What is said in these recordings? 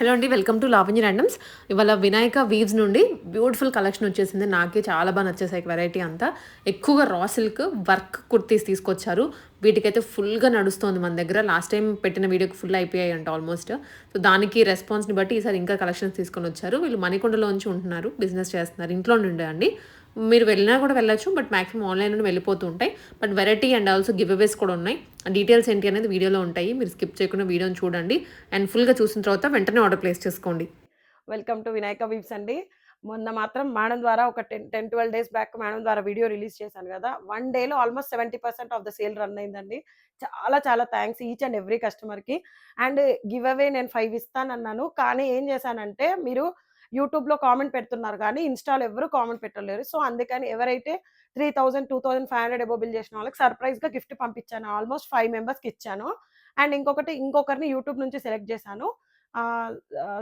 Hello అండి. Welcome to Lavanya randoms. ఇవాళ Vinayaka weaves నుండి బ్యూటిఫుల్ కలెక్షన్ వచ్చేసింది. నాకే చాలా బాగా నచ్చేసాయి వెరైటీ అంతా. ఎక్కువగా రా సిల్క్ వర్క్ కుర్తీస్ తీసుకొచ్చారు. వీటికైతే ఫుల్‌గా నడుస్తోంది మన దగ్గర. లాస్ట్ టైమ్ పెట్టిన వీడియోకి ఫుల్ అయిపోయాయంట ఆల్మోస్ట్. సో, దానికి రెస్పాన్స్‌ని బట్టి ఈసారి ఇంకా కలెక్షన్స్ తీసుకొనొచ్చారు. వీళ్ళు మణికొండలోంచి ఉంటున్నారు. బిజినెస్ చేస్తున్నారు. ఇంట్లో నుండే అండి. మీరు వెళ్ళినా కూడా వెళ్ళొచ్చు. బట్ మాక్సిమం ఆన్‌లైన్ నుండి వెళ్ళిపోతూ ఉంటాయి. But variety and also giveaways కూడా ఉన్నాయి. డీటెయిల్స్ ఏంటి అనేది వీడియోలో ఉంటాయి. మీరు స్కిప్ చేయకుండా వీడియోని చూడండి. అండ్ ఫుల్‌గా చూసిన తర్వాత వెంటనే ఆర్డర్ ప్లేస్ చేసుకోండి. వెల్కమ్ టు వినాయక వీవ్స్ అండి. మొన్న మాత్రం మేడం ద్వారా ఒక 12 డేస్ బ్యాక్ మేడం ద్వారా వీడియో రిలీజ్ చేశాను గదా! 1 డేలో almost 70% of the sale run అయిందండి. చాలా చాలా థాంక్స్ ఈచ్ అండ్ ఎవ్రీ కస్టమర్‌కి. అండ్ గివ్ అవే నేను 5 ఇస్తానన్నాను. కానీ ఏం చేశానంటే మీరు యూట్యూబ్‌లో కామెంట్ పెడుతున్నారు కానీ ఇన్‌స్టాలో ఎవ్వరు కామెంట్ పెట్టలేరు. సో, అందుకని ఎవరైతే 3000, 2500 అబోవ్ బిల్ చేసిన వాళ్ళకి సర్ప్రైజ్‌గా గిఫ్ట్ పంపించాను. ఆల్‌మోస్ట్ 5 మెంబర్స్‌కి ఇచ్చాను. అండ్ ఇంకొకరిని యూట్యూబ్ నుంచి సెలెక్ట్ చేశాను. ఆహ్,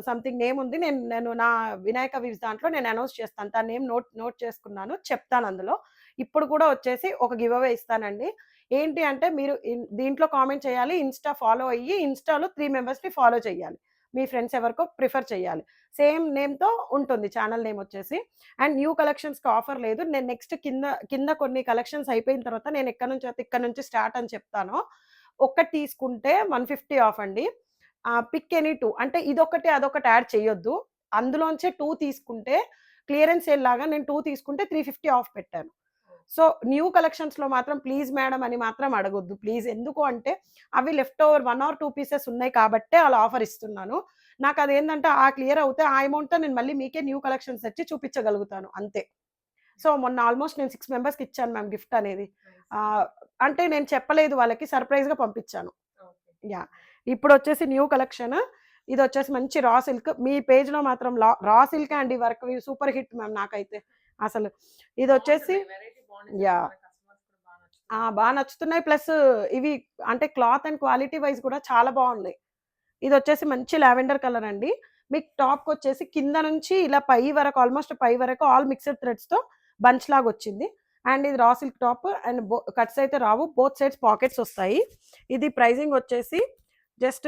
సంథింగ్ నేమ్ ఉంది. నేను నేను నా వినాయక వీవ్స్ దాంట్లో నేను అనౌన్స్ చేస్తాను. తన నేమ్ నోట్ నోట్ చేసుకున్నాను. చెప్తాను అందులో. ఇప్పుడు కూడా వచ్చేసి ఒక గివ్ అవే ఇస్తానండి. ఏంటి అంటే మీరు దీంట్లో కామెంట్ చేయాలి. ఇన్‌స్టా ఫాలో అయ్యి ఇన్‌స్టాలో 3 మెంబర్స్‌ని ఫాలో చేయాలి. మీ ఫ్రెండ్స్ ఎవరికో ప్రిఫర్ చేయాలి. సేమ్ నేమ్‌తో ఉంటుంది ఛానల్ నేమ్ వచ్చేసి. అండ్ న్యూ కలెక్షన్స్‌కి ఆఫర్ లేదు. నేను నెక్స్ట్ కింద కింద కొన్ని కలెక్షన్స్ అయిపోయిన తర్వాత నేను ఎక్కడి నుంచి స్టార్ట్ అని చెప్తానో, ఒక్కటి తీసుకుంటే 150 ఆఫ్ అండి. పిక్ ఎనీ 2 అంటే ఇదొకటి, అదొకటి యాడ్ చేయొద్దు. అందులోంచే 2 తీసుకుంటే క్లియరెన్స్ సేల్ లాగా నేను 2 తీసుకుంటే 350 ఆఫ్ పెట్టాను. సో, న్యూ కలెక్షన్స్‌లో మాత్రం ప్లీజ్ మేడమ్ అని మాత్రం అడగొద్దు. ప్లీజ్ ఎందుకు అంటే అవి లెఫ్ట్ ఓవర్ 1 ఆర్ 2 పీసెస్ ఉన్నాయి కాబట్టే అలా ఆఫర్ ఇస్తున్నాను. నాకదేందంటే క్లియర్ అవుతే ఆ అమౌంట్‌తో నేను మళ్ళీ మీకే న్యూ కలెక్షన్స్ తెచ్చి చూపించగలుగుతాను అంతే. సో, మొన్న ఆల్‌మోస్ట్ నేను 6 మెంబర్స్‌కి ఇచ్చాను మ్యామ్ గిఫ్ట్ అనేది. ఆహ్, అంటే నేను చెప్పలేదు వాళ్ళకి సర్ప్రైజ్‌గా పంపించాను. యాహ్! ఇప్పుడొచ్చేసి న్యూ కలెక్షన్. ఇదొచ్చేసి మంచి రా సిల్క్. మీ పేజ్‌లో మాత్రం రా సిల్కే అండి వర్క్‌వి సూపర్ హిట్ మ్యామ్ నాకైతే. అసలు. ఇదొచ్చేసి యాహ్! నచ్చుతున్నాయి. ప్లస్ ఇవి అంటే క్లాత్ అండ్ క్వాలిటీ వైస్ కూడా చాలా బావున్నాయి. ఇదొచ్చేసి మంచి లావెండర్ కలర్ అండి. మీకు టాప్‌కొచ్చేసి కింద నుంచి ఇలా పై వరకు ఆల్‌మోస్ట్ పై వరకు ఆల్ మిక్స్డ్ థ్రెడ్స్‌తో బంచ్ లాగొచ్చింది. అండ్ ఇది raw silk top and cuts అయితే రావు. బోత్ సైడ్స్ పాకెట్స్ ఒస్తాయి. ఇది ప్రైజింగ్ వచ్చేసి just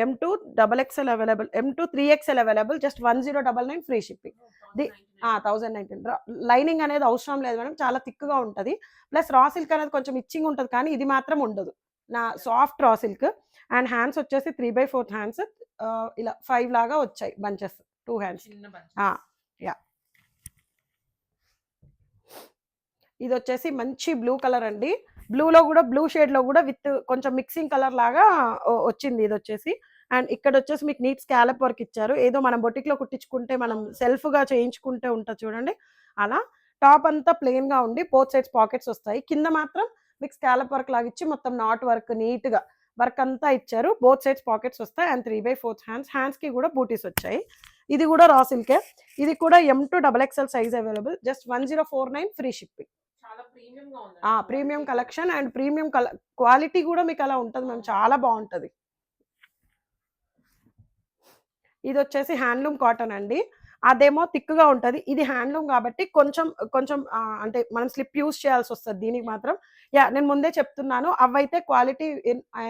M to double XL available. M to 3 XL available. Just 1099 free shipping. The 1019 lining అనేది అవసరం లేదు మేడం. చాలా థిక్‌గా ఉంటది. ప్లస్ రా సిల్క్ అనేది కొంచెం ఇచ్చింగ్ ఉంటది కానీ ఇది మాత్రం ఉండదు. సాఫ్ట్ రా సిల్క్. అండ్ హ్యాండ్స్ వచ్చేసి 3/4 హ్యాండ్స్. ఇలా 5 లాగా వచ్చాయి బంచెస్. 2 హ్యాండ్స్. ఆ! యాహ్! ఇదొచ్చేసి మంచి బ్లూ కలర్ అండి. బ్లూలో గూడా బ్లూ షేడ్‌లో గూడా విత్ కొంచెం మిక్సింగ్ కలర్ లాగా వచ్చింది ఇదొచ్చేసి. అండ్ ఇక్కడొచ్చేసి మీకు నీట్ స్కాలప్ వర్క్ ఇచ్చారు. ఏదో మనం బొటిక్‌లో కుట్టించుకుంటే మనం సెల్ఫ్‌గా చేయించుకుంటే ఉంటది చూడండి. అలా టాప్ అంతా ప్లెయిన్‌గా ఉండి బోత్ సైడ్స్ పాకెట్స్ ఒస్తాయి. కింద మాత్రం మీకు స్కాలప్ వర్క్ లాగిచ్చి మొత్తం నాట్ వర్క్ నీట్‌గా వర్క్ అంతా ఇచ్చారు. బోత్ సైడ్స్ పాకెట్స్ ఒస్తాయి. And 3/4 hands. హ్యాండ్స్‌కి గూడా బూటీస్ ఒచ్చాయి. ఇది గూడా రా సిల్కే. ఇది కూడా M to double XL size available. Just 1049 free shipping. Premium collection and premium quality గూడా మీకలా ఉంటది మ్యామ్. చాలా బావుంటది. ఇదొచ్చేసి హ్యాండ్లూమ్ కాటన్ అండి. అదేమో థిక్‌గా ఉంటది. ఇది హ్యాండ్లూమ్ గాబట్టి కొంచెం కొంచెం అంటే మనం స్లిప్ యూజ్ చేయాల్సొస్తది దీనికి మాత్రం. నేను ముందే చెప్తున్నాను. అవైతే క్వాలిటీ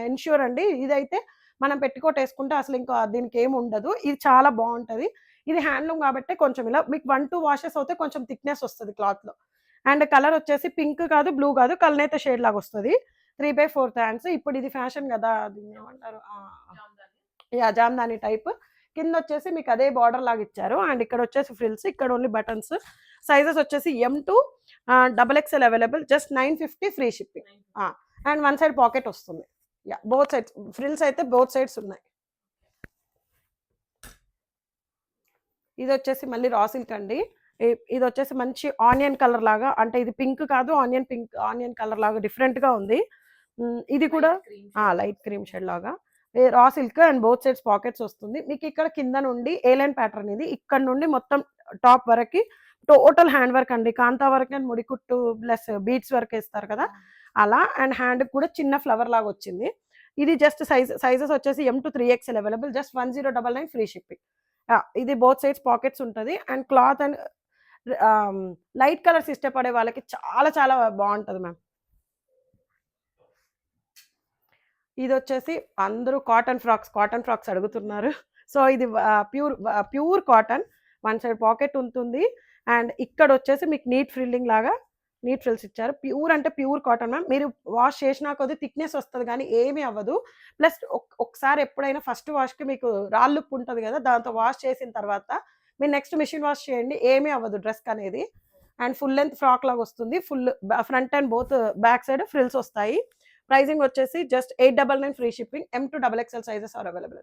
ఎన్‌ష్యూర్ అండి. ఇదైతే మనం పెట్టికోటేసుకుంటే అసలింకా దీనికేముండదు. ఇది చాలా బావుంటది. ఇది హ్యాండ్లూమ్ గాబట్టే కొంచెం ఇలా మీకు 1, 2 వాషెస్ అవుతే కొంచెం థిక్‌నెస్ ఒస్తది క్లాత్‌లో. అండ్ కలర్ వచ్చేసి పింక్ కాదు, బ్లూ కాదు. కల్నేత షేడ్ లాగొస్తది. 3/4 హ్యాండ్స్. ఇప్పుడు ఇది ఫ్యాషన్ గదా! దీన్నేమంటారు? జామ్దాని టైప్. కిందొచ్చేసి మీకు అదే బోర్డర్ లాగా ఇచ్చారు. అండ్ ఇక్కడొచ్చేసి ఫ్రిల్స్. ఇక్కడ ఓన్లీ బటన్స్. సైజెస్ వచ్చేసి M to double XL available. Just 950 free shipping. ఆ! అండ్ వన్ సైడ్ పాకెట్ వస్తుంది. Both sides. ఫ్రిల్స్ అయితే బోత్ సైడ్స్ ఉన్నాయి. ఇదొచ్చేసి మళ్ళీ రా సిల్క్ అండి. ఇదొచ్చేసి మంచి ఆనియన్ కలర్ లాగా అంటే ఇది పింక్ కాదు ఆనియన్ కలర్ లాగా డిఫరెంట్‌గా ఉంది. ఇది కూడా లైట్ క్రీమ్ షేడ్ లాగా. Raw silk and both sides pockets వస్తుంది. మీకిక్కడ కింద నుండి ఏ లైన్ ప్యాటర్న్ ఇది. ఇక్కడ నుండి మొత్తం టాప్ వరకి టోటల్ హ్యాండ్ వర్క్ అండి. కాంతా వర్క్ అండ్ ముడికుట్టు ప్లస్ బీడ్స్ వర్క్ ఏస్తారు కదా! అలా అండ్ హ్యాండ్‌కి కూడా చిన్న ఫ్లవర్ లాగా వచ్చింది. ఇది జస్ట్ సైజెస్ వచ్చేసి ఎమ్2 3 XL available. Just 1099 free shipping. ఇది బోత్ సైడ్స్ పాకెట్స్ ఉంటది. అండ్ క్లాత్ అండ్ ఆహ్, లైట్ కలర్స్ ఇష్టపడే వాళ్ళకి చాలా చాలా బావుంటది మ్యామ్. ఇదొచ్చేసి అందరూ కాటన్ ఫ్రాక్స్ అడుగుతున్నారు. సో ఇది pure cotton, one side pocket ఉంటుంది. అండ్ ఇక్కడ వచ్చేసి మీకు నీట్ ఫ్రిల్లింగ్ లాగా నీట్ ఫ్రిల్స్ ఇచ్చారు. ప్యూర్ అంటే ప్యూర్ కాటన్ మ్యామ్. మీరు వాష్ చేసినా కొద్దీ థిక్నెస్ వస్తుంది కానీ ఏమీ అవ్వదు. ప్లస్ ఒకసారి ఎప్పుడైనా ఫస్ట్ వాష్కి మీకు రాళ్ళుప్పు ఉంటుంది కదా, దాంతో వాష్ చేసిన తర్వాత మీరు నెక్స్ట్ మిషన్ వాష్ చేయండి, ఏమీ అవ్వదు డ్రెస్కి అనేది. అండ్ ఫుల్ లెంత్ ఫ్రాక్ లాగా వస్తుంది. Full front and both back side frills వస్తాయి. ప్రైజింగ్ వచ్చేసి just 899 free shipping. M to XXL sizes are available.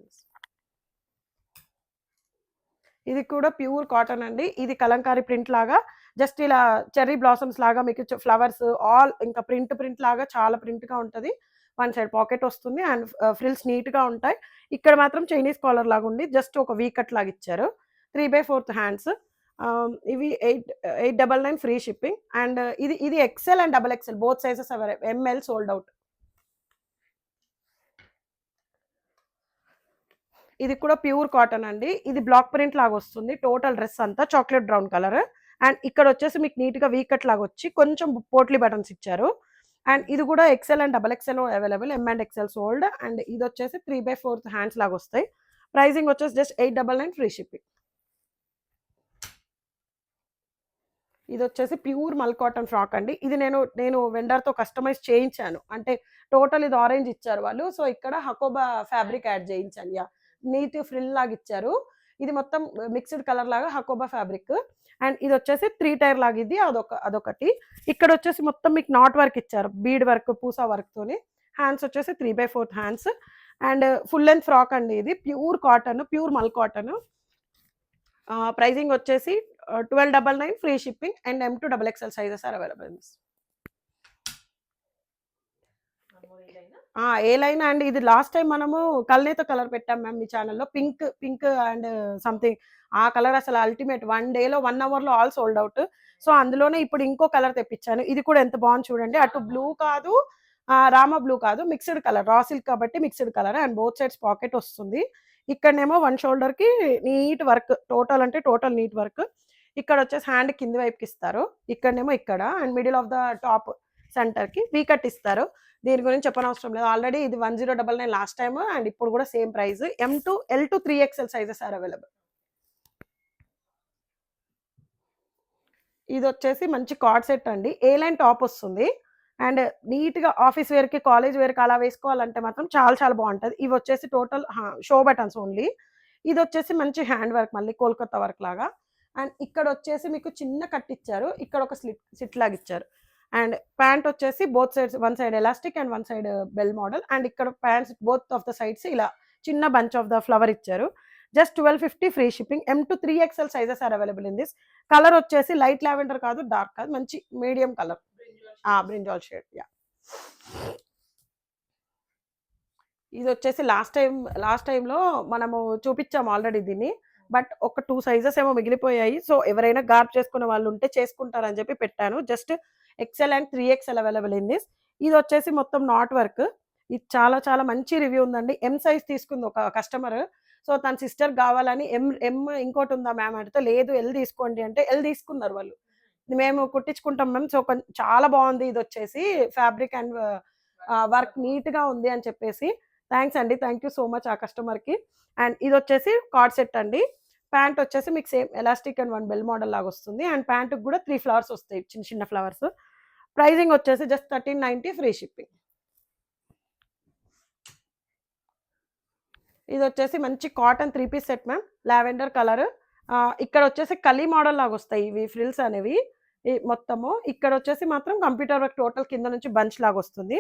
ఇది కూడా ప్యూర్ కాటన్ అండి. ఇది కలంకారీ ప్రింట్ లాగా జస్ట్ ఇలా చెర్రీ బ్లాసమ్స్ లాగా మీకు ఫ్లవర్స్ ఆల్ ఇంకా ప్రింట్ లాగా చాలా ప్రింట్గా ఉంటుంది. వన్ సైడ్ పాకెట్ వస్తుంది అండ్ ఫ్రిల్స్ నీట్గా ఉంటాయి. ఇక్కడ మాత్రం చైనీస్ కాలర్ లాగా ఉండి జస్ట్ ఒక వీ కట్ లాగా ఇచ్చారు. 3/4 హ్యాండ్స్. ఇవి 899 ఫ్రీ షిప్పింగ్. అండ్ ఇది XL and XXL both sizes available. ML sold out. ఇది కూడా ప్యూర్ కాటన్ అండి. ఇది బ్లాక్ ప్రింట్ లాగా వస్తుంది. టోటల్ డ్రెస్ అంతా చాక్లెట్ బ్రౌన్ కలర్. అండ్ ఇక్కడ వచ్చేసి మీకు నీట్గా వీ కట్ లాగా వచ్చి కొంచెం పోట్లీ బటన్స్ ఇచ్చారు. అండ్ ఇది కూడా XL and XXL available. M and XL sold. And ఇది వచ్చేసి 3/4 హ్యాండ్స్ లాగా వస్తాయి. ప్రైజింగ్ వచ్చేసి జస్ట్ 899 ఫ్రీ షిప్పింగ్. ఇది వచ్చేసి ప్యూర్ మల్ కాటన్ ఫ్రాక్ అండి. ఇది నేను వెండర్తో కస్టమైజ్ చేయించాను. అంటే టోటల్ ఇది ఆరెంజ్ ఇచ్చారు వాళ్ళు. సో ఇక్కడ హకోబా ఫ్యాబ్రిక్ యాడ్ చేయించాను. యా, నీట్ ఫ్రిల్ లాగా ఇచ్చారు. ఇది మొత్తం మిక్స్డ్ కలర్ లాగా హకోబా ఫ్యాబ్రిక్. అండ్ ఇది వచ్చేసి 3 టైర్ లాగా ఇది అదొకటి. ఇక్కడ వచ్చేసి మొత్తం మీకు నాట్ వర్క్ ఇచ్చారు, బీడ్ వర్క్ పూసా వర్క్ తోని. హ్యాండ్స్ వచ్చేసి 3/4 hands. And full length frock అండి. ఇది pure cotton, pure mul cotton. Pricing వచ్చేసి 1299 free shipping. And M to XXL sizes are available. A line అండి. ఇది లాస్ట్ టైం మనము కల్నేతో కలర్ పెట్టాం మ్యామ్ మీ ఛానల్లో. పింక్ అండ్ సంథింగ్ ఆ కలర్ అసలు అల్టిమేట్. 1 డేలో 1 అవర్లో ఆల్ సోల్డ్ అవుట్. సో అందులోనే ఇప్పుడు ఇంకో కలర్ తెప్పించాను. ఇది కూడా ఎంత బాగుంది చూడండి. అటు బ్లూ కాదు, రామా బ్లూ కాదు, మిక్స్డ్ కలర్, రా సిల్క్ కాబట్టి mixed colour. And both sides pocket వస్తుంది. ఇక్కడనేమో 1 షోల్డర్కి నీట్ వర్క్, టోటల్ అంటే టోటల్ నీట్ వర్క్. ఇక్కడ వచ్చేసి హ్యాండ్ కింది వైపుకి ఇస్తారు. ఇక్కడనేమో ఇక్కడ and middle of the top సెంటర్కి వీ కట్ ఇస్తారు. దీని గురించి చెప్పనవసరం లేదు. ఆల్రెడీ ఇది 1099 లాస్ట్ టైమ్ అండ్ ఇప్పుడు కూడా same price. L to 3XL sizes are available. ఇది వచ్చేసి మంచి కార్డ్ సెట్ అండి. ఏ లైన్ టాప్ వస్తుంది. అండ్ నీట్గా ఆఫీస్ వేర్కి, కాలేజ్ వేర్కి అలా వేసుకోవాలంటే మాత్రం చాలా చాలా బాగుంటుంది. ఇవి వచ్చేసి టోటల్ షో బటన్స్ ఓన్లీ. ఇది వచ్చేసి మంచి హ్యాండ్ వర్క్, మళ్ళీ కోల్కతా వర్క్ లాగా. అండ్ ఇక్కడ వచ్చేసి మీకు చిన్న కట్ ఇచ్చారు. ఇక్కడ ఒక స్లిట్ లాగా ఇచ్చారు. అండ్ ప్యాంట్ వచ్చేసి both sides, one side elastic and one side bell model. And ఇక్కడ pants both of the sides ఇలా చిన్న బంచ్ ఆఫ్ ద ఫ్లవర్ ఇచ్చారు. Just 1250 free shipping. M to 3XL sizes are available in this. Colour వచ్చేసి light lavender కాదు, dark కాదు, మంచి medium colour, brinjal shade. Yeah, ఇది వచ్చేసి లాస్ట్ టైంలో మనము చూపించాము ఆల్రెడీ దీన్ని. బట్ ఒక 2 సైజెస్ ఏమో మిగిలిపోయాయి. సో ఎవరైనా గార్ప్ చేసుకునే వాళ్ళు ఉంటే చేసుకుంటారని చెప్పి పెట్టాను. Just XL and 3XL available in this. ఇది వచ్చేసి మొత్తం నాట్ వర్క్. ఇది చాలా చాలా మంచి రివ్యూ ఉందండి. M సైజ్ తీసుకుంది ఒక కస్టమర్. సో తన సిస్టర్ కావాలని ఎం ఇంకోటి ఉందా మ్యామ్ అంటే, లేదు ఎల్ తీసుకోండి అంటే ఎల్ తీసుకున్నారు వాళ్ళు. మేము కుట్టించుకుంటాం మ్యామ్. సో చాలా బాగుంది. ఇది వచ్చేసి ఫ్యాబ్రిక్ అండ్ వర్క్ నీట్గా ఉంది అని చెప్పేసి. థ్యాంక్స్ అండి, థ్యాంక్ యూ సో మచ్ ఆ కస్టమర్కి. అండ్ ఇది వచ్చేసి కార్డ్ సెట్ అండి. ప్యాంట్ వచ్చేసి మీకు same elastic and 1 bell model లాగా వస్తుంది. అండ్ ప్యాంటుకి కూడా 3 ఫ్లవర్స్ వస్తాయి, చిన్న చిన్న ఫ్లవర్స్. ప్రైజింగ్ వచ్చేసి జస్ట్ 1390 ఫ్రీ షిప్పింగ్. ఇది వచ్చేసి మంచి cotton 3 piece set ma'am, lavender colour. ఇక్కడ వచ్చేసి కలీ మోడల్ లాగా వస్తాయి ఇవి ఫ్రిల్స్ అనేవి మొత్తము. ఇక్కడ వచ్చేసి మాత్రం కంప్యూటర్ వర్క్ టోటల్ కింద నుంచి బంచ్ లాగా వస్తుంది.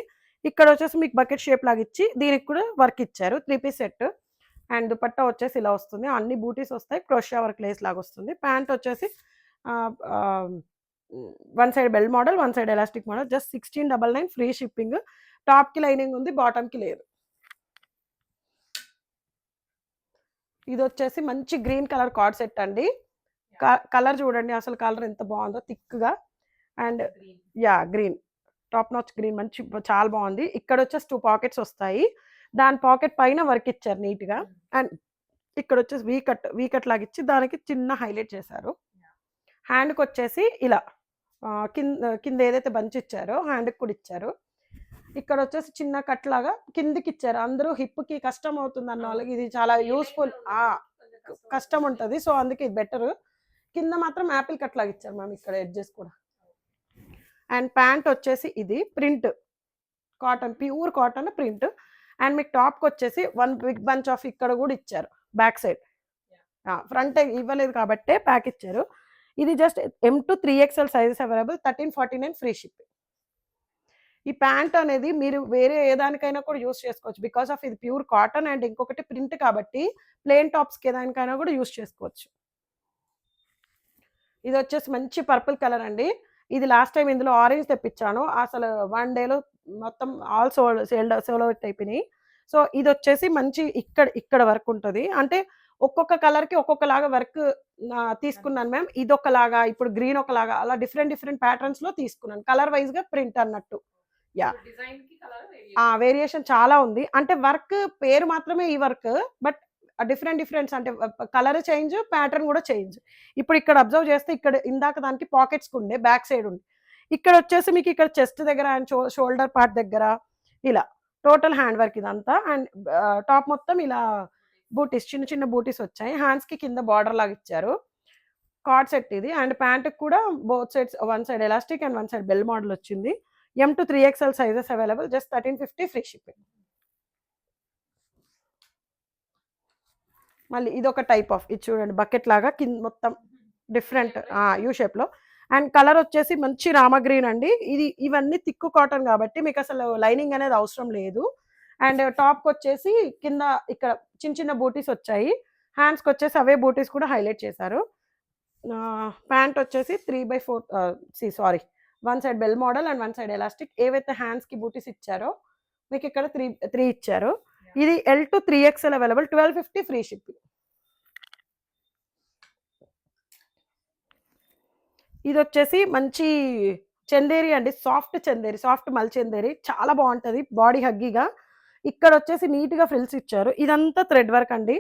ఇక్కడ వచ్చేసి మీకు బకెట్ షేప్ లాగా ఇచ్చి దీనికి కూడా వర్క్ ఇచ్చారు. 3 పీస్ సెట్. అండ్ దుపట్టా వచ్చేసి ఇలా వస్తుంది. అన్ని బూటీస్ వస్తాయి. క్రోషియా వర్క్ లేస్ లాగా వస్తుంది. ప్యాంట్ వచ్చేసి one side bell model, one side elastic model. Just 1699 free shipping. టాప్కి లైనింగ్ ఉంది, బాటమ్కి లేదు. ఇది వచ్చేసి మంచి గ్రీన్ కలర్ కార్డ్ సెట్ అండి. కలర్ చూడండి అసలు, కలర్ ఎంత బాగుందో థిక్గా. And yeah, green, top notch green, మంచి చాలా బాగుంది. ఇక్కడ వచ్చేసి 2 పాకెట్స్ వస్తాయి. దాని పాకెట్ పైన వర్క్ ఇచ్చారు నీట్గా. అండ్ ఇక్కడ వచ్చేసి వీ కట్ లాగా ఇచ్చి దానికి చిన్న హైలైట్ చేశారు. హ్యాండ్కి వచ్చేసి ఇలా కింద ఏదైతే బంచ్ ఇచ్చారో హ్యాండ్కి కూడా ఇచ్చారు. ఇక్కడ వచ్చేసి చిన్న కట్ లాగా కిందికి ఇచ్చారు. అందరూ హిప్‌కి కష్టం అవుతుంది అన్న వాళ్ళకి ఇది చాలా యూజ్‌ఫుల్. కష్టం ఉంటది. సో, అందుకే ఇది బెటరు. కింద మాత్రం యాపిల్ కట్ లాగా ఇచ్చారు మ్యామ్ ఇక్కడ ఎడ్జెస్ కూడా. అండ్ ప్యాంట్ వచ్చేసి ఇది print cotton, pure cotton print. And మీకు టాప్‌కి వచ్చేసి వన్ బిగ్ బంచ్ ఆఫ్ ఇక్కడ కూడా ఇచ్చారు బ్యాక్ సైడ్. ఫ్రంట్ ఇవ్వలేదు కాబట్టే ప్యాక్ ఇచ్చారు. ఇది just M to 3XL sizes available 1349 free shipping. ఈ ప్యాంట్ అనేది మీరు వేరే ఏ దానికైనా కూడా యూజ్ చేసుకోవచ్చు. బికాస్ ఆఫ్ ఇది ప్యూర్ కాటన్ అండ్ ఇంకొకటి ప్రింట్ కాబట్టి ప్లెయిన్ టాప్స్‌కి ఏ దానికైనా కూడా యూజ్ చేసుకోవచ్చు. ఇది వచ్చేసి మంచి పర్పుల్ కలర్ అండి. ఇది లాస్ట్ టైమ్ ఇందులో ఆరెంజ్ తెప్పించాను. అసలు 1 డేలో మొత్తం ఆల్ సోల్డ్ అవుట్ అయిపోయినాయి. సో, ఇదొచ్చేసి మంచి ఇక్కడ వర్క్ ఉంటది. అంటే ఒక్కొక్క కలర్‌కి ఒక్కొక్కలాగా వర్క్ తీసుకున్నాను మ్యామ్. ఇదొకలాగా, ఇప్పుడు గ్రీన్ ఒకలాగా అలా డిఫరెంట్ ప్యాటర్న్స్‌లో తీసుకున్నాను. కలర్ వైస్‌గా ప్రింట్ అన్నట్టు. యాహ్! వేరియేషన్ చాలా ఉంది. అంటే వర్క్ పేరు మాత్రమే ఈ వర్క్. బట్ డిఫరెంట్స్ అంటే కలర్ చేంజ్, ప్యాటర్న్ కూడా చేంజ్. ఇప్పుడు ఇక్కడ అబ్జర్వ్ చేస్తే ఇక్కడ ఇందాక దానికి పాకెట్స్ ఉండే బ్యాక్ సైడ్ ఉంది. ఇక్కడ వచ్చేసి మీకు ఇక్కడ చెస్ట్ దగ్గర అండ్ షోల్డర్ పార్ట్ దగ్గర ఇలా టోటల్ హ్యాండ్ వర్క్ ఇదంతా. అండ్ టాప్ మొత్తం ఇలా బూటీస్ చిన్న బూటీస్ వచ్చాయి. హ్యాండ్స్‌కి కింద బార్డర్ లాగా ఇచ్చారు. కార్డ్ సెట్ ఇది. అండ్ ప్యాంట్‌కి కూడా both sides one side elastic and one side bell model వచ్చింది. M to 3XL sizes available just 1350 free shipping. మళ్ళీ ఇదొక టైప్ ఆఫ్ ఇది చూడండి బకెట్ లాగా కింద మొత్తం డిఫరెంట్ యూ షేప్‌లో. అండ్ కలర్ వచ్చేసి మంచి రామ గ్రీన్ అండి. ఇవన్నీ థిక్ కాటన్ కాబట్టి మీకు అసలు లైనింగ్ అనేది అవసరం లేదు. అండ్ టాప్‌కి వచ్చేసి కింద ఇక్కడ చిన్న బూటీస్ వచ్చాయి. హ్యాండ్స్‌కి వచ్చేసి అవే బూటీస్ కూడా హైలైట్ చేశారు. ప్యాంట్ వచ్చేసి 3/4 sorry one side bell model and one side elastic. ఏవైతే హ్యాండ్స్‌కి బూటీస్ ఇచ్చారో మీకు ఇక్కడ 3 ఇచ్చారు. ఇది L to 3XL available 1250 free shipping. ఇదొచ్చేసి మంచి చందేరి అండి. సాఫ్ట్ మల్ చందేరి చాలా బావుంటది. బాడీ హగ్గీగా. ఇక్కడొచ్చేసి నీట్‌గా ఫ్రిల్స్ ఇచ్చారు. ఇదంతా థ్రెడ్ వర్క్ అండి.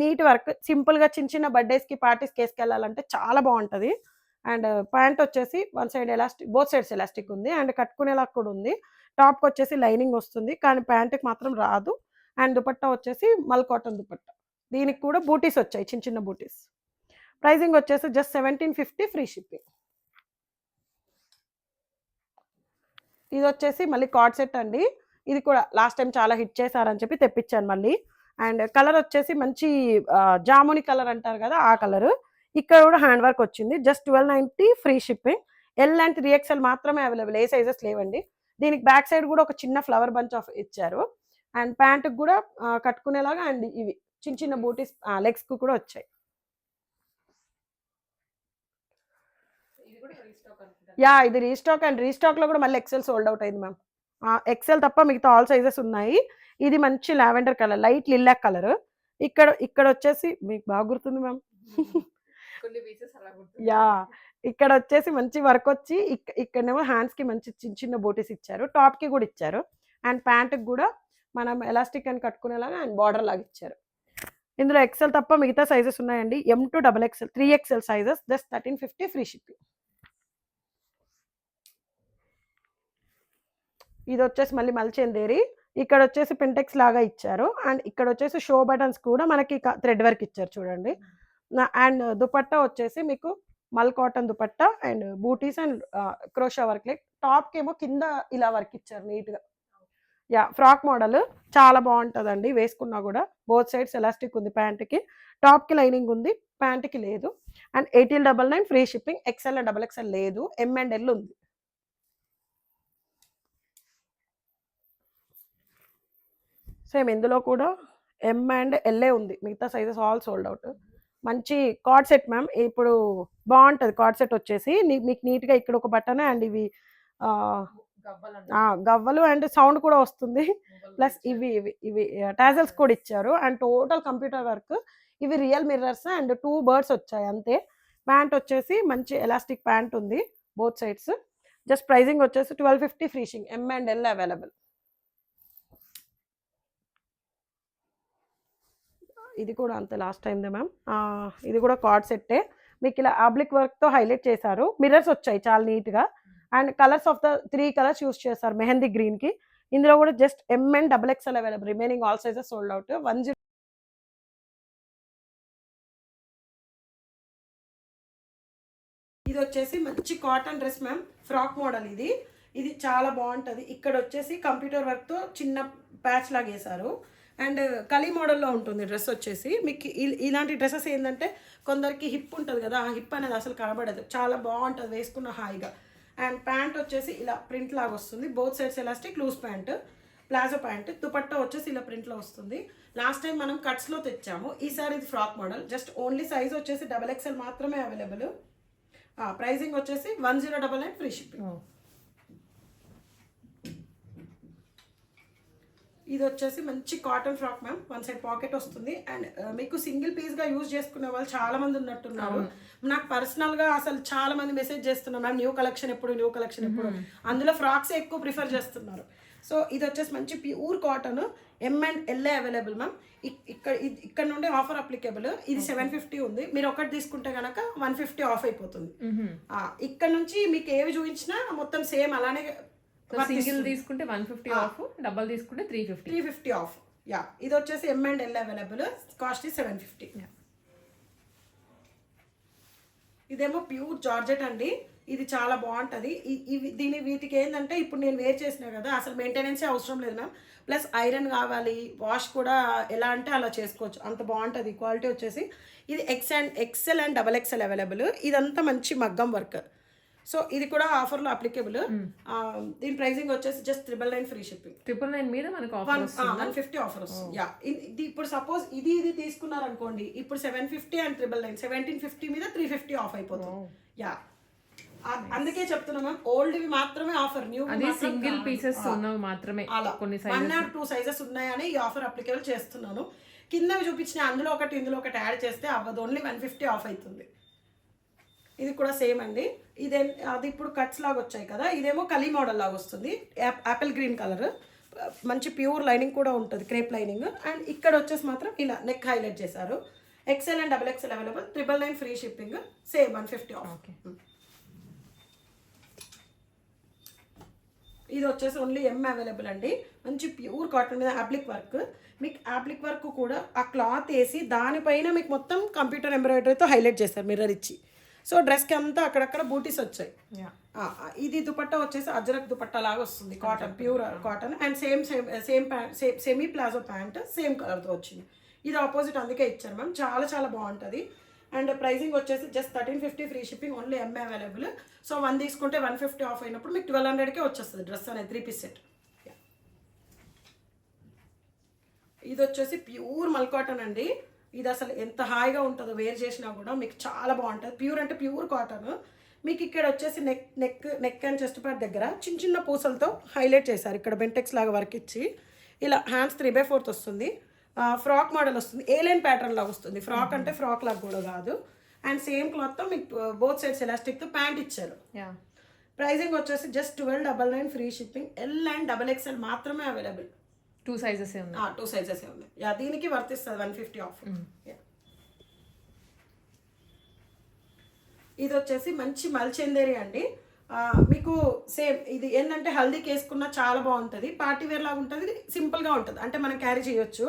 నీట్ వర్క్ సింపుల్‌గా చిన్న బర్త్‌డేస్‌కి, పార్టీస్‌కి ఏసుకెళ్ళాలంటే చాలా బావుంటది. అండ్ ప్యాంట్ వచ్చేసి one side elastic, both sides elastic ఉంది. అండ్ కట్టుకునేలాగా కూడా ఉంది. టాప్‌కి వచ్చేసి లైనింగ్ వస్తుంది. కానీ ప్యాంట్‌కి మాత్రం రాదు. అండ్ దుపట్టా వచ్చేసి మల్ కాటన్ దుపట్టా. దీనికి కూడా బూటీస్ వచ్చాయి చిన్న బూటీస్. ప్రైజింగ్ వచ్చేసి జస్ట్ 1750 ఫ్రీ షిప్పింగ్. ఇదొచ్చేసి మళ్ళీ కార్డ్ సెట్ అండి. ఇది కూడా లాస్ట్ టైమ్ చాలా హిట్ చేశారని చెప్పి తెప్పించాను మళ్ళీ. అండ్ కలర్ వచ్చేసి మంచి జాముని కలర్ అంటారు కదా ఆ కలరు. ఇక్కడ కూడా హ్యాండ్ వర్క్ వచ్చింది. Just 1290 free shipping. L and 3XL మాత్రమే అవైలబుల్. ఏ సైజెస్ లేవండి. దీనికి బ్యాక్ సైడ్ కూడా ఒక చిన్న ఫ్లవర్ బంచ్ ఆఫ్ ఇచ్చారు. అండ్ ప్యాంట్‌కి కూడా కట్టుకునేలాగా అండ్ ఇవి చిన్న బూటీస్ లెగ్స్‌కి కూడా వచ్చాయి. ఇది రీస్టాక్ అండ్ రీస్టాక్‌లో కూడా మళ్ళీ ఎక్సెల్ సోల్డ్ అవుట్ అయింది మ్యామ్. ఎక్సెల్ తప్ప మిగతా ఆల్ సైజెస్ ఉన్నాయి. ఇది మంచి lavender colour, light lilac colour. ఇక్కడ వచ్చేసి మీకు బాగా గుర్తుంది మ్యామ్. ఇక్కడ వచ్చేసి మంచి వర్క్ వచ్చి ఇక్కడనేమో హ్యాండ్స్‌కి మంచి చిన్న బూటీస్ ఇచ్చారు. టాప్‌కి కూడా ఇచ్చారు. అండ్ ప్యాంట్‌కి కూడా మనం ఎలాస్టిక్ అని కట్టుకునేలాగా అండ్ బార్డర్ లాగా ఇచ్చారు. ఇందులో ఎక్సెల్ తప్ప మిగతా సైజెస్ ఉన్నాయండి. M to XXL 3XL sizes just 1350 free shipping. ఇదొచ్చేసి మళ్ళీ మల్చందేరి. ఇక్కడ వచ్చేసి పింటెక్స్ లాగా ఇచ్చారు. అండ్ ఇక్కడ వచ్చేసి షో బటన్స్ కూడా మనకి థ్రెడ్ వర్క్ ఇచ్చారు చూడండి. అండ్ దుపట్టా వచ్చేసి మీకు మల్ కాటన్ దుపట్టా అండ్ బూటీస్ అండ్ క్రోషా వర్క్ లైక్ టాప్‌కేమో కింద ఇలా వర్క్ ఇచ్చారు నీట్‌గా. ఫ్రాక్ మోడల్ చాలా బావుంటదండి వేసుకున్నా కూడా. బోత్ సైడ్స్ ఎలాస్టిక్ ఉంది ప్యాంట్‌కి. టాప్‌కి లైనింగ్ ఉంది. ప్యాంట్‌కి లేదు. And 1899 free shipping. XL and XXL లేదు. M అండ్ L ఉంది. సేమ్ ఇందులో కూడా M అండ్ L ఉంది. మిగతా సైజెస్ ఆల్ సోల్డ్ అవుట్. మంచి కార్డ్ సెట్ మ్యామ్. ఇప్పుడు బావుంటది కార్డ్ సెట్ వచ్చేసి. మీకు నీట్‌గా ఇక్కడ ఒక బటన్ అండ్ ఇవి గవ్వలు అండ్ సౌండ్ కూడా వస్తుంది. ప్లస్ ఇవి టాజల్స్ కూడా ఇచ్చారు. And total computer work. ఇవి రియల్ మిర్రర్స్ అండ్ 2 బర్డ్స్ వచ్చాయి అంతే. ప్యాంట్ వచ్చేసి మంచి ఎలాస్టిక్ ప్యాంట్ ఉంది బోత్ సైడ్స్. జస్ట్ ప్రైజింగ్ వచ్చేసి 1250 free shipping. M and L available. ఇది కూడా అంతే లాస్ట్ టైమ్‌దే మ్యామ్. ఇది కూడా కార్డ్ సెట్టే. మీకు ఇలా ఆబ్లిక్ వర్క్‌తో హైలైట్ చేశారు. మిర్రర్స్ వచ్చాయి చాలా నీట్‌గా. And colours of the 3 colours use చేశారు. మెహందీ గ్రీన్‌కి, ఇందులో కూడా just M and double XL available, remaining all sizes sold out. 10 ఇది వచ్చేసి మంచి cotton dress ma'am, frock model ఇది. ఇది చాలా బాగుంటుంది. ఇక్కడ వచ్చేసి కంప్యూటర్ వర్క్తో చిన్న ప్యాచ్ లాగా వేశారు. అండ్ కలీ మోడల్లో ఉంటుంది డ్రెస్ వచ్చేసి. మీకు ఇలాంటి డ్రెస్సెస్ ఏంటంటే కొందరికి హిప్ ఉంటుంది కదా, ఆ హిప్ అనేది అసలు కనబడదు, చాలా బాగుంటుంది వేసుకున్న హాయిగా. అండ్ ప్యాంట్ వచ్చేసి ఇలా ప్రింట్ లాగా వస్తుంది, both sides elastic, loose pant, palazzo pant. Dupatta వచ్చేసి ఇలా ప్రింట్లో వస్తుంది. లాస్ట్ టైం మనం కట్స్లో తెచ్చాము, ఈసారి ఇది frock model. Just only size వచ్చేసి XXL మాత్రమే అవైలబుల్. ప్రైజింగ్ వచ్చేసి 1099 ఫ్రీ షిప్పింగ్. ఇది వచ్చేసి మంచి cotton frock ma'am, one side pocket వస్తుంది. అండ్ మీకు సింగిల్ పీస్గా యూజ్ చేసుకునే వాళ్ళు చాలా మంది ఉన్నట్టున్నారు. నాకు పర్సనల్గా అసలు చాలా మంది మెసేజ్ చేస్తున్నారు, మ్యామ్ న్యూ కలెక్షన్ ఎప్పుడు, న్యూ కలెక్షన్ ఎప్పుడు. అందులో ఫ్రాక్స్ ఎక్కువ ప్రిఫర్ చేస్తున్నారు. సో ఇది వచ్చేసి మంచి pure cotton, M and L available ma'am. ఇక్కడ నుండి ఆఫర్ అప్లికేబుల్. ఇది 750 ఉంది, మీరు ఒకటి తీసుకుంటే కనుక 150 ఆఫ్ అయిపోతుంది. ఇక్కడ నుంచి మీకు ఏవి చూపించినా మొత్తం సేమ్ అలానే. సింగిల్ తీసుకుంటే 150 ఆఫ్, డబల్ తీసుకుంటే 350 ఆఫ్. యా, ఇది వచ్చేసి M and L available, cost 750. ఇదేమో ప్యూర్ జార్జెట్ అండి, ఇది చాలా బాగుంటుంది. వీటికి ఏంటంటే ఇప్పుడు నేను వేర్ చేసినా కదా, అసలు మెయింటెనెన్సే అవసరం లేదు మ్యామ్. ప్లస్ ఐరన్ కావాలి, వాష్ కూడా ఎలా అంటే అలా చేసుకోవచ్చు, అంత బాగుంటుంది. క్వాలిటీ వచ్చేసి ఇది XL and XXL అవైలబుల్. ఇదంతా మంచి మగ్గం వర్క్. సో ఇది కూడా ఆఫర్లో అప్లికేబుల్. దీని ప్రైసింగ్ వచ్చేసి జస్ట్ 999 ఫ్రీ షిప్పింగ్. 999 మీద మనకు 150 ఆఫర్ వస్తుంది. యా, ఇది ఇప్పుడు సపోజ్ ఇది తీసుకున్నారనుకోండి, ఇప్పుడు 750 and 999, 1750 మీద 350 ఆఫ్ అయిపోతుంది. యా, అందుకే చెప్తున్నా మ్యామ్, ఓల్డ్వి మాత్రమే ఆఫర్, న్యూ సింగిల్ పీసెస్ ఉన్నవి మాత్రమే, కొన్ని 1 or 2 సైజెస్ ఉన్నాయని ఈ ఆఫర్ అప్లికేబుల్ చేస్తున్నాను. కిందవి చూపించిన అందులో ఒకటి ఇందులో ఒకటి యాడ్ చేస్తే అవ్వదు, ఓన్లీ 150 ఆఫ్ అవుతుంది. ఇది కూడా సేమ్ అండి. అది ఇప్పుడు కట్స్ లాగా వచ్చాయి కదా, ఇదేమో కలీ మోడల్ లాగా వస్తుంది, యాపిల్ గ్రీన్ కలర్, మంచి ప్యూర్ లైనింగ్ కూడా ఉంటుంది, క్రేప్ లైనింగ్. అండ్ ఇక్కడ వచ్చేసి మాత్రం ఇలా నెక్ హైలైట్ చేశారు. XL and XXL available, 999 free shipping, same 150 of. ఇది వచ్చేసి ఓన్లీ M అవైలబుల్ అండి, మంచి ప్యూర్ కాటన్ మీద యాప్లిక్ వర్క్. మీకు యాప్లిక్ వర్క్ కూడా ఆ క్లాత్ వేసి దానిపైన మీకు మొత్తం కంప్యూటర్ ఎంబ్రాయిడరీతో హైలైట్ చేస్తారు, మిర్రర్ ఇచ్చి. సో డ్రెస్కి అంతా అక్కడక్కడ బూటీస్ వచ్చాయి. ఇది దుపట్టా వచ్చేసి అజరక్ దుపట్టా లాగా వస్తుంది, cotton, pure cotton. And semi palazzo pant, same కలర్తో వచ్చింది. ఇది ఆపోజిట్, అందుకే ఇచ్చారు మ్యామ్. చాలా చాలా బాగుంటుంది. అండ్ ప్రైసింగ్ వచ్చేసి just 1350 free shipping, only M available. So 1 తీసుకుంటే 150 ఆఫ్ అయినప్పుడు మీకు 1200కే వచ్చేస్తుంది డ్రెస్ అనేది, 3 పీస్ సెట్. ఇది వచ్చేసి ప్యూర్ మల్ కాటన్ అండి. ఇది అసలు ఎంత హాయిగా ఉంటుందో వేర్ చేసినా కూడా, మీకు చాలా బాగుంటుంది. ప్యూర్ అంటే ప్యూర్ కాటన్. మీకు ఇక్కడ వచ్చేసి నెక్ అండ్ చెస్ట్ పార్ట్ దగ్గర చిన్న చిన్న పూసలతో హైలైట్ చేశారు, ఇక్కడ బెంటెక్స్ లాగా వర్క్ ఇచ్చి. ఇలా హ్యాండ్స్ 3/4 వస్తుంది, ఫ్రాక్ మోడల్ వస్తుంది, ఏలైన్ ప్యాటర్న్ లాగా వస్తుంది. ఫ్రాక్ అంటే ఫ్రాక్ లాగా కూడా కాదు. అండ్ సేమ్ క్లాత్తో మీకు బోత్ సైడ్స్ ఎలాస్టిక్తో ప్యాంట్ ఇచ్చారు. ప్రైజింగ్ వచ్చేసి just 1299 free shipping. L and XXL మాత్రమే అవైలబుల్, 2 సైజెస్ ఉన్నాయి. 2 సైజెస్ ఉన్నాయి. యా, దీనికి వర్తిస్తుంది 150 ఆఫ్. ఇది వచ్చేసి మంచి మల్చందేరి అండి. మీకు సేమ్ ఇది ఏంటంటే హల్దీకి వేసుకున్న చాలా బాగుంటుంది, పార్టీ వేర్ లాగా ఉంటుంది, సింపుల్గా ఉంటుంది, అంటే మనం క్యారీ చేయొచ్చు.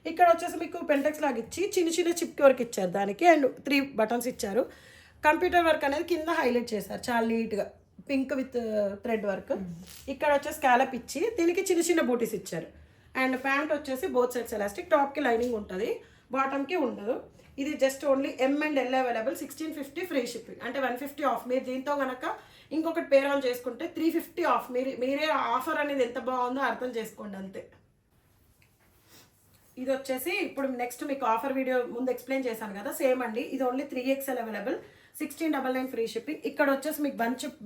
ఇక్కడ వచ్చేసి మీకు పెంటెక్స్ లాగా ఇచ్చి చిన్న చిన్న చిప్కి వర్క్ ఇచ్చారు దానికి, అండ్ 3 బటన్స్ ఇచ్చారు. కంప్యూటర్ వర్క్ అనేది కింద హైలైట్ చేశారు చాలా నీట్గా, పింక్ విత్ థ్రెడ్ వర్క్. ఇక్కడ వచ్చేసి స్కాలప్ ఇచ్చి దీనికి చిన్న చిన్న బూటీస్ ఇచ్చారు. అండ్ ప్యాంట్ వచ్చేసి బోత్ సైడ్స్ ఎలాస్టిక్, టాప్కి లైనింగ్ ఉంటుంది, బాటమ్కి ఉండదు. ఇది just only M and L available, 1650 free shipping, అంటే 150 ఆఫ్. మీరు దీంతో కనుక ఇంకొకటి పేర్ ఆన్ చేసుకుంటే 350 ఆఫ్. మీరే ఆఫర్ అనేది ఎంత బాగుందో అర్థం చేసుకోండి, అంతే. ఇది వచ్చేసి ఇప్పుడు నెక్స్ట్ మీకు ఆఫర్ వీడియో ముందు ఎక్స్ప్లెయిన్ చేశాను కదా, సేమ్ అండి. ఇది only 3XL available, 1699 free shipping. ఇక్కడ వచ్చేసి మీకు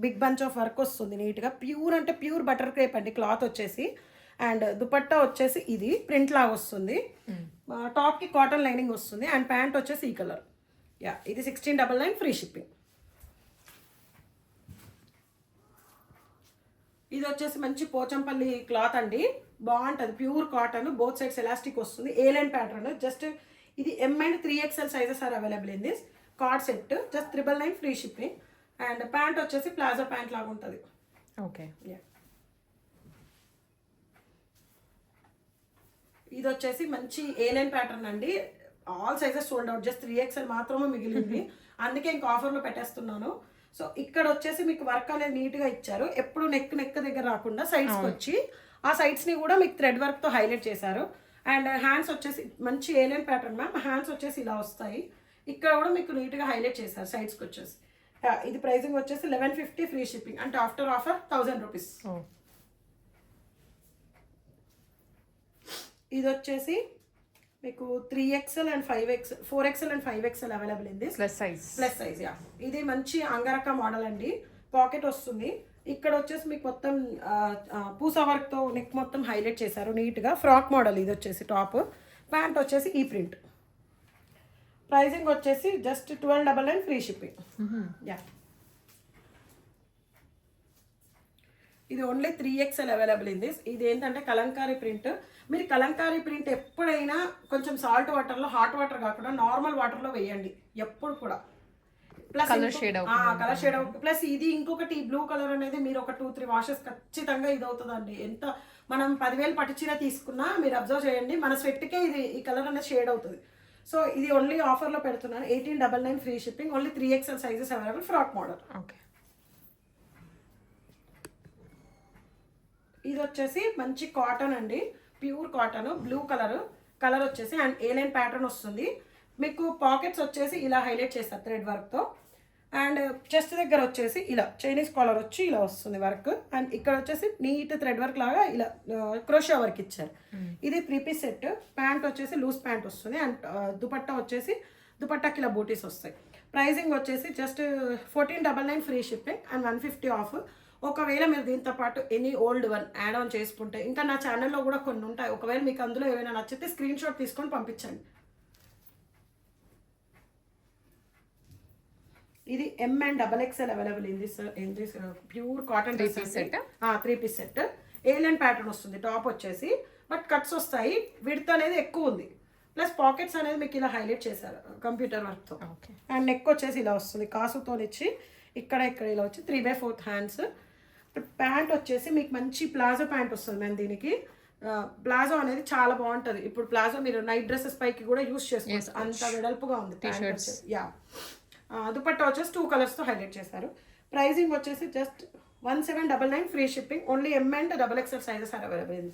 బిగ్ బంచ్ ఆఫ్ వర్క్ వస్తుంది నీట్గా, ప్యూర్ అంటే ప్యూర్ బటర్ క్రేప్ అండి క్లాత్ వచ్చేసి. అండ్ దుపట్టా వచ్చేసి ఇది ప్రింట్ లాగా వస్తుంది, టాప్కి కాటన్ లైనింగ్ వస్తుంది. అండ్ ప్యాంట్ వచ్చేసి ఈ కలర్. యా, ఇది 1699 ఫ్రీ షిప్పింగ్. ఇది వచ్చేసి మంచి పోచంపల్లి క్లాత్ అండి, బాగుంటుంది, pure cotton, both sides elastic వస్తుంది, ఏలైన్ ప్యాటర్న్. జస్ట్ ఇది M and 3XL sizes are available in this cord set, just 999 free shipping. And pant వచ్చేసి ప్లాజో ప్యాంట్ లాగా ఉంటుంది. ఓకే. ఇది వచ్చేసి మంచి A9 ప్యాటర్న్ అండి. All sizes sold out, just 3XL మాత్రమే మిగిలింది. అందుకే ఇంకా ఆఫర్లో పెట్టేస్తున్నాను. సో ఇక్కడ వచ్చేసి మీకు వర్క్ అనేది నీట్గా ఇచ్చారు. ఎప్పుడు నెక్ దగ్గర రాకుండా సైడ్స్కి వచ్చి ఆ సైడ్స్ని కూడా మీకు థ్రెడ్ వర్క్తో హైలైట్ చేశారు. అండ్ హ్యాండ్స్ వచ్చేసి మంచి A9 ప్యాటర్న్ మ్యామ్. హ్యాండ్స్ వచ్చేసి ఇలా వస్తాయి. ఇక్కడ కూడా మీకు నీట్గా హైలైట్ చేశారు సైడ్స్కి వచ్చేసి. ఇది ప్రైసింగ్ వచ్చేసి 1150 ఫ్రీ షిప్పింగ్, అంటే ఆఫ్టర్ ఆఫర్ 1000 రూపీస్. ఇది వచ్చేసి మీకు 3XL and 5XL 4XL and 5XL available in this plus size. Yeah. ఇది మంచి అంగరక్క మోడల్ అండి. పాకెట్ వస్తుంది. ఇక్కడ వచ్చేసి మీకు మొత్తం పూసా వర్క్తో నెక్ మొత్తం హైలైట్ చేశారు నీట్గా. ఫ్రాక్ మోడల్ ఇది వచ్చేసి టాప్. ప్యాంట్ వచ్చేసి ఈ ప్రింట్. ప్రైసింగ్ వచ్చేసి జస్ట్ 1299 ఫ్రీ షిప్పింగ్. యా. ఇది only 3XL available in this. ఇది ఏంటంటే కలంకారీ ప్రింట్. మీరు కలంకారీ ప్రింట్ ఎప్పుడైనా కొంచెం సాల్ట్ వాటర్లో, హాట్ వాటర్ కాకుండా నార్మల్ వాటర్లో వేయండి ఎప్పుడు కూడా. ప్లస్ కలర్ షేడ్ అవుతుంది. ప్లస్ ఇది ఇంకొకటి బ్లూ కలర్ అనేది మీరు ఒక 2-3 వాషెస్ ఖచ్చితంగా ఇది అవుతుందండి. ఎంత మనం 10,000 పట్టు చీర తీసుకున్నా మీరు అబ్జర్వ్ చేయండి, మన స్వెట్కే ఇది ఈ కలర్ అనేది షేడ్ అవుతుంది. సో ఇది ఓన్లీ ఆఫర్లో పెడుతున్నాను. 1899 free shipping. Only 3XL sizes available. Frock model. Okay. ఇది వచ్చేసి మంచి కాటన్ అండి, ప్యూర్ కాటన్, బ్లూ కలర్ వచ్చేసి అండ్ A9 ప్యాటర్న్ వస్తుంది. మీకు పాకెట్స్ వచ్చేసి ఇలా హైలైట్ చేస్తారు థ్రెడ్ వర్క్తో. అండ్ చెస్ట్ దగ్గర వచ్చేసి ఇలా చైనీస్ కాలర్ వచ్చి ఇలా వస్తుంది వర్క్. అండ్ ఇక్కడ వచ్చేసి నీట్ థ్రెడ్ వర్క్ లాగా ఇలా క్రోషియా వర్క్ ఇచ్చారు. ఇది 3 పీస్ సెట్. ప్యాంట్ వచ్చేసి లూజ్ ప్యాంట్ వస్తుంది. అండ్ దుపట్టా వచ్చేసి దుపట్టాకి ఇలా బూటీస్ వస్తాయి. ప్రైజింగ్ వచ్చేసి just 1499 free shipping and 150 of. ఒకవేళ మీరు దీంతో పాటు any old one add on చేసుకుంటే, ఇంకా నా ఛానల్లో కూడా కొన్ని ఉంటాయి, ఒకవేళ మీకు అందులో ఏమైనా నచ్చితే స్క్రీన్ షాట్ తీసుకొని పంపించండి. ఇది M and XXL available in this pure cotton 3 piece set. A9 pattern వస్తుంది టాప్ వచ్చేసి, బట్ కట్స్ వస్తాయి. విడ్త్ అనేది ఎక్కువ ఉంది. ప్లస్ పాకెట్స్ అనేది మీకు ఇలా హైలైట్ చేశారు కంప్యూటర్ వర్క్తో. అండ్ నెక్ వచ్చేసి ఇలా వస్తుంది కాసుతో ఇచ్చి ఇక్కడ ఇలా వచ్చి 3/4 హ్యాండ్స్. ప్యాంట్ వచ్చేసి మీకు మంచి ప్లాజో ప్యాంట్ వస్తుంది మ్యామ్. దీనికి ప్లాజో అనేది చాలా బాగుంటుంది. ఇప్పుడు ప్లాజో మీరు నైట్ డ్రెస్సెస్ పైకి కూడా యూస్ చేసుకోవచ్చు, అంత వెడల్పుగా ఉంది. యా. దుపట్టా వచ్చేసి 2 కలర్స్తో హైలైట్ చేశారు. ప్రైజింగ్ వచ్చేసి just 1799 free shipping. Only M and XXL sizes are available.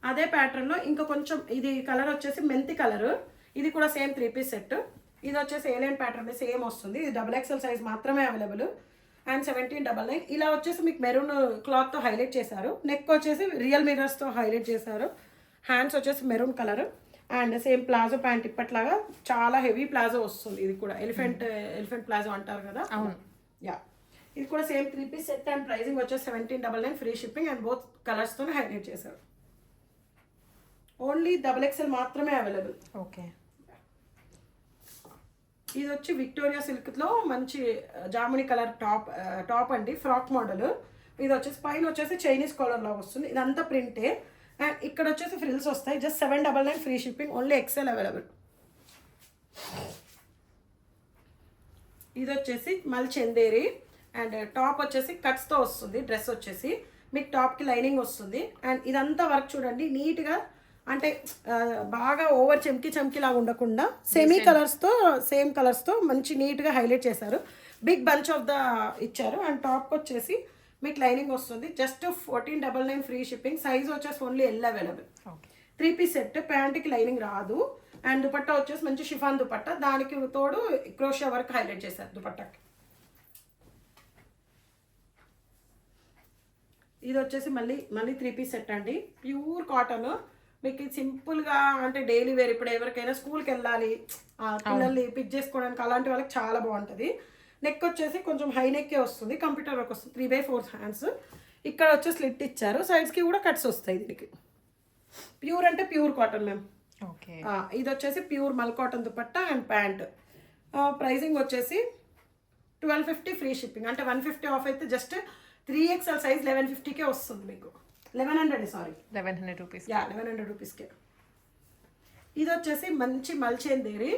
అదే ప్యాటర్న్లో ఇంకా కొంచెం ఇది కలర్ వచ్చేసి మెంతి కలర్. ఇది కూడా సేమ్ 3 పీస్ సెట్. ఇది వచ్చేసి A9 ప్యాటర్న్ సేమ్ వస్తుంది. ఇది XXL సైజ్ మాత్రమే అవైలబుల్. అండ్ 1799. ఇలా వచ్చేసి మీకు మెరూన్ క్లాత్తో హైలైట్ చేశారు. నెక్ వచ్చేసి రియల్ మిర్రర్స్తో హైలైట్ చేశారు. హ్యాండ్స్ వచ్చేసి maroon colour. And same palazzo pant ఇప్పట్లాగా చాలా హెవీ ప్లాజో వస్తుంది. ఇది కూడా ఎలిఫెంట్ ప్లాజో అంటారు కదా. యా. ఇది కూడా same 3 piece set. And pricing వచ్చేసి 1799 ఫ్రీ షిప్పింగ్ అండ్ బోత్ కలర్స్తో హైలైట్ చేశారు. ఓన్లీ XXL మాత్రమే అవైలబుల్. ఓకే. ఇది వచ్చి విక్టోరియా సిల్క్లో మంచి జాముని కలర్ టాప్ అండి, ఫ్రాక్ మోడల్. ఇది వచ్చేసి పైన వచ్చేసి చైనీస్ కాలర్లో వస్తుంది. ఇదంతా ప్రింటే. అండ్ ఇక్కడ వచ్చేసి ఫ్రిల్స్ వస్తాయి. Just 799 free shipping. Only XL available. ఇది వచ్చేసి మల్ చందేరి అండ్ టాప్ వచ్చేసి కట్స్తో వస్తుంది. డ్రెస్ వచ్చేసి మీకు టాప్కి లైనింగ్ వస్తుంది. అండ్ ఇదంతా వర్క్ చూడండి నీట్గా, అంటే బాగా ఓవర్ చమ్కీ లాగా ఉండకుండా సేమ్ కలర్స్తో మంచి నీట్గా హైలైట్ చేశారు. బిగ్ బంచ్ ఆఫ్ ద ఇచ్చారు. అండ్ టాప్కి వచ్చేసి మీకు లైనింగ్ వస్తుంది. Just 1499 free shipping. సైజ్ వచ్చేసి only L available. 3 piece set. ప్యాంట్కి లైనింగ్ రాదు. అండ్ దుపట్టా వచ్చేసి మంచి షిఫాన్ దుపట్టా, దానికి తోడు క్రోషియా వర్క్ హైలైట్ చేశారు దుపట్టాకి. ఇది వచ్చేసి మళ్ళీ 3 పీస్ సెట్ అండి, ప్యూర్ కాటన్. మీకు ఇది సింపుల్గా అంటే డైలీ వేర్, ఇప్పుడు ఎవరికైనా స్కూల్కి వెళ్ళాలి, పిల్లల్ని పిక్ చేసుకోవడానికి అలాంటి వాళ్ళకి చాలా బాగుంటుంది. నెక్ వచ్చేసి కొంచెం హై నెక్కే వస్తుంది, కంప్యూటర్ వర్క్ వస్తుంది. 3/4 హ్యాండ్స్. ఇక్కడ వచ్చి స్లిట్ ఇచ్చారు. సైడ్స్కి కూడా కట్స్ వస్తాయి. దీనికి ప్యూర్ అంటే ప్యూర్ కాటన్ మ్యామ్. ఓకే. ఇది వచ్చేసి pure mul cotton dupatta and pant. Pricing వచ్చేసి 1250 ఫ్రీ షిప్పింగ్. అంటే 150 ఆఫ్ అయితే జస్ట్ 3XL సైజ్ 1150కే వస్తుంది మీకు. 1100 రూపీస్. యా, 1100 రూపీస్కే. ఇది వచ్చేసి మంచి మల్చేందేరి.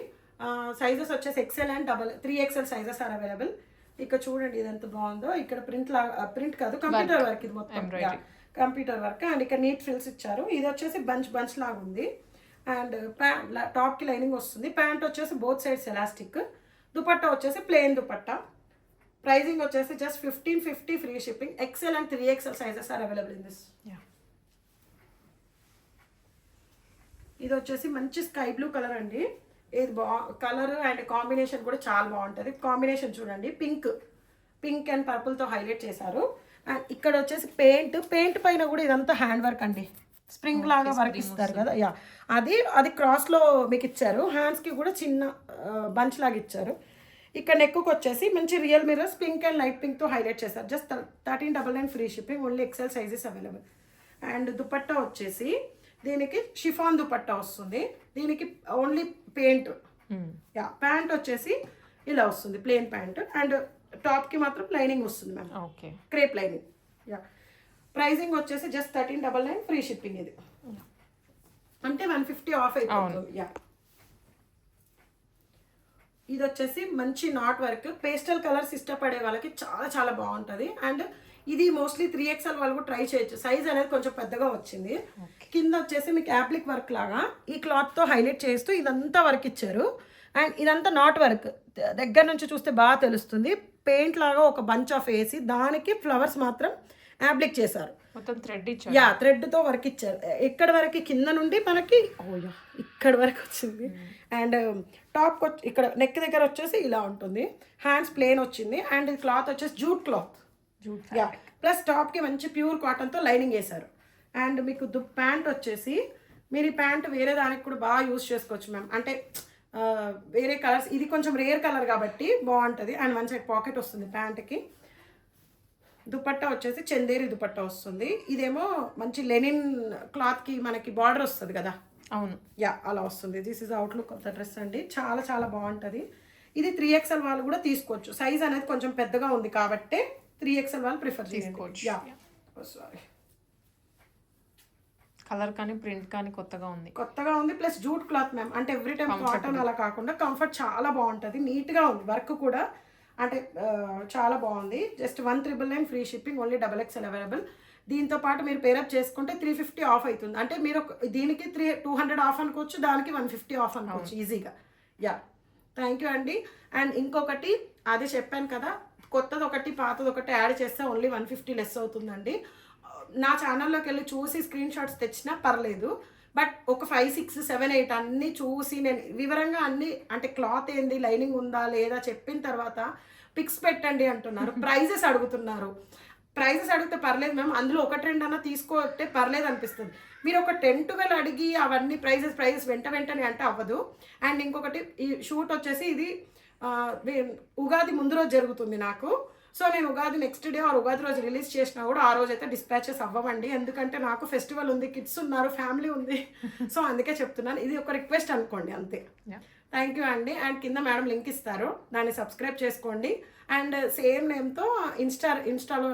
సైజెస్ వచ్చేసి XL and 3XL sizes are available. ఇక్కడ చూడండి ఇది ఎంత బాగుందో. ఇక్కడ ప్రింట్ కాదు, కంప్యూటర్ వర్క్. ఇది మొత్తం కంప్యూటర్ వర్క్. అండ్ ఇక్కడ నీట్ ఫ్రిల్స్ ఇచ్చారు. ఇది వచ్చేసి బంచ్ లాగా ఉంది. అండ్ టాప్కి లైనింగ్ వస్తుంది. ప్యాంట్ వచ్చేసి బోత్ సైడ్స్ ఎలాస్టిక్. దుపట్టా వచ్చేసి ప్లెయిన్ దుపట్టా. ప్రైజింగ్ వచ్చేసి just 1550 free shipping. XL and 3XL sizes are available in this. ఇది వచ్చేసి మంచి స్కై బ్లూ కలర్ అండి. ఇది కలర్ అండ్ కాంబినేషన్ కూడా చాలా బాగుంటుంది. కాంబినేషన్ చూడండి, పింక్ అండ్ పర్పుల్తో హైలైట్ చేశారు. అండ్ ఇక్కడ వచ్చేసి పెయింట్ పైన కూడా ఇదంతా హ్యాండ్ వర్క్ అండి. స్ప్రింగ్ లాగా వర్క్ ఇస్తారు కదా, యా అది క్రాస్లో మీకు ఇచ్చారు. హ్యాండ్స్కి కూడా చిన్న బంచ్ లాగా ఇచ్చారు. ఇక్కడ నెక్కు వచ్చేసి మంచి real mirrors pink and light పింక్తో హైలైట్ చేశారు. Just 1399 free shipping. Only XL sizes available. And dupatta వచ్చేసి దీనికి షిఫాన్ దుపట్టా వస్తుంది. దీనికి ఓన్లీ పెయింట్. యా ప్యాంట్ వచ్చేసి ఇలా వస్తుంది, ప్లెయిన్ ప్యాంట్. అండ్ టాప్కి మాత్రం లైనింగ్ వస్తుంది ma'am. Okay, crepe lining. Yeah pricing వచ్చేసి జస్ట్ 1399 ఫ్రీ షిప్పింగ్. ఇది అంటే 150 ఆఫ్ అయిపోతుంది. యా ఇది వచ్చేసి మంచి నాట్ వర్క్, పేస్టల్ కలర్స్ ఇష్టపడే వాళ్ళకి చాలా చాలా బాగుంటుంది. అండ్ ఇది మోస్ట్లీ 3XL వాళ్ళు కూడా ట్రై చేయొచ్చు. సైజ్ అనేది కొంచెం పెద్దగా వచ్చింది. కింద వచ్చేసి మీకు యాప్లిక్ వర్క్ లాగా ఈ క్లాత్తో హైలైట్ చేస్తూ ఇదంతా వర్క్ ఇచ్చారు. అండ్ ఇదంతా నాట్ వర్క్, దగ్గర నుంచి చూస్తే బాగా తెలుస్తుంది. పెయింట్ లాగా ఒక బంచ్ ఆఫ్ వేసి దానికి ఫ్లవర్స్ మాత్రం యాప్లిక్ చేశారు. మొత్తం థ్రెడ్ ఇచ్చారు. యా థ్రెడ్తో వర్క్ ఇచ్చారు. ఇక్కడ వరకు కింద నుండి మనకి ఇక్కడ వరకు వచ్చింది. అండ్ టాప్ ఇక్కడ నెక్ దగ్గర వచ్చేసి ఇలా ఉంటుంది. హ్యాండ్స్ ప్లేన్ వచ్చింది. అండ్ క్లాత్ వచ్చేసి జూట్ క్లాత్. యా ప్లస్ టాప్కి మంచి ప్యూర్ కాటన్తో లైనింగ్ వేశారు. అండ్ మీకు ప్యాంట్ వచ్చేసి మీరు ఈ ప్యాంట్ వేరే దానికి కూడా బాగా యూజ్ చేసుకోవచ్చు మ్యామ్. అంటే వేరే కలర్స్, ఇది కొంచెం రేర్ కలర్ కాబట్టి బాగుంటుంది. అండ్ వన్ సైడ్ పాకెట్ వస్తుంది ప్యాంట్కి. దుపట్టా వచ్చేసి చందేరి దుపట్టా వస్తుంది. ఇదేమో మంచి లెనిన్ క్లాత్కి మనకి బార్డర్ వస్తుంది కదా. అవును, యా అలా వస్తుంది. This is outlook of the dress అండి. చాలా చాలా బాగుంటుంది. ఇది 3XL వాళ్ళు కూడా తీసుకోవచ్చు. సైజ్ అనేది కొంచెం పెద్దగా ఉంది కాబట్టి 3XL వాళ్ళు ప్రిఫర్ చేసుకోవచ్చు. యా సారీ, కలర్ కానీ ప్రింట్ కానీ కొత్తగా ఉంది. Plus jute cloth ma'am. అంటే ఎవ్రీ టైం కాటన్ అలా కాకుండా కంఫర్ట్ చాలా బాగుంటుంది. నీట్గా ఉంది. వర్క్ కూడా అంటే చాలా బాగుంది. Just 1399 free shipping. Only XXL available. దీంతో పాటు మీరు పేరప్ చేసుకుంటే 350 ఆఫ్ అవుతుంది. అంటే మీరు దీనికి 200 ఆఫ్ అనుకోవచ్చు, దానికి 150 ఆఫ్ అనుకోవచ్చు ఈజీగా. యా థ్యాంక్ యూ అండి. అండ్ ఇంకొకటి అదే చెప్పాను కదా, కొత్తది ఒకటి పాతది ఒకటి యాడ్ చేస్తే ఓన్లీ 150 లెస్ అవుతుందండి. నా ఛానల్లోకి వెళ్ళి చూసి స్క్రీన్ షాట్స్ తెచ్చినా పర్లేదు. బట్ ఒక 5, 6, 7, 8 అన్నీ చూసి నేను వివరంగా అన్నీ అంటే క్లాత్ ఏంది, లైనింగ్ ఉందా లేదా చెప్పిన తర్వాత పిక్స్ పెట్టండి అంటున్నారు. ప్రైజెస్ అడుగుతున్నారు. ప్రైజెస్ అడిగితే పర్లేదు మ్యామ్, అందులో 1-2 అన్నా తీసుకోతే పర్లేదు అనిపిస్తుంది. మీరు ఒక 10-12 అడిగి అవన్నీ ప్రైజెస్ వెంటనే అంటే అవ్వదు. అండ్ ఇంకొకటి, ఈ షూట్ వచ్చేసి ఇది ఉగాది ముందు రోజు జరుగుతుంది నాకు. సో నేను Ugadi next day or Ugadi రోజు రిలీజ్ చేసినా కూడా ఆ రోజు అయితే డిస్పాచెస్ అవ్వమండి. ఎందుకంటే నాకు ఫెస్టివల్ ఉంది, కిడ్స్ ఉన్నారు, ఫ్యామిలీ ఉంది. సో అందుకే చెప్తున్నాను. ఇది ఒక రిక్వెస్ట్ అనుకోండి అంతే. థ్యాంక్ యూ అండి. అండ్ కింద మేడం లింక్ ఇస్తారు, దాన్ని సబ్స్క్రైబ్ చేసుకోండి. అండ్ సేమ్ నేమ్తో ఇన్స్టాలో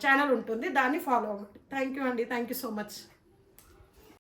ఛానల్ ఉంటుంది, దాన్ని ఫాలో అవ్వండి. థ్యాంక్ యూ అండి. Thank you so much.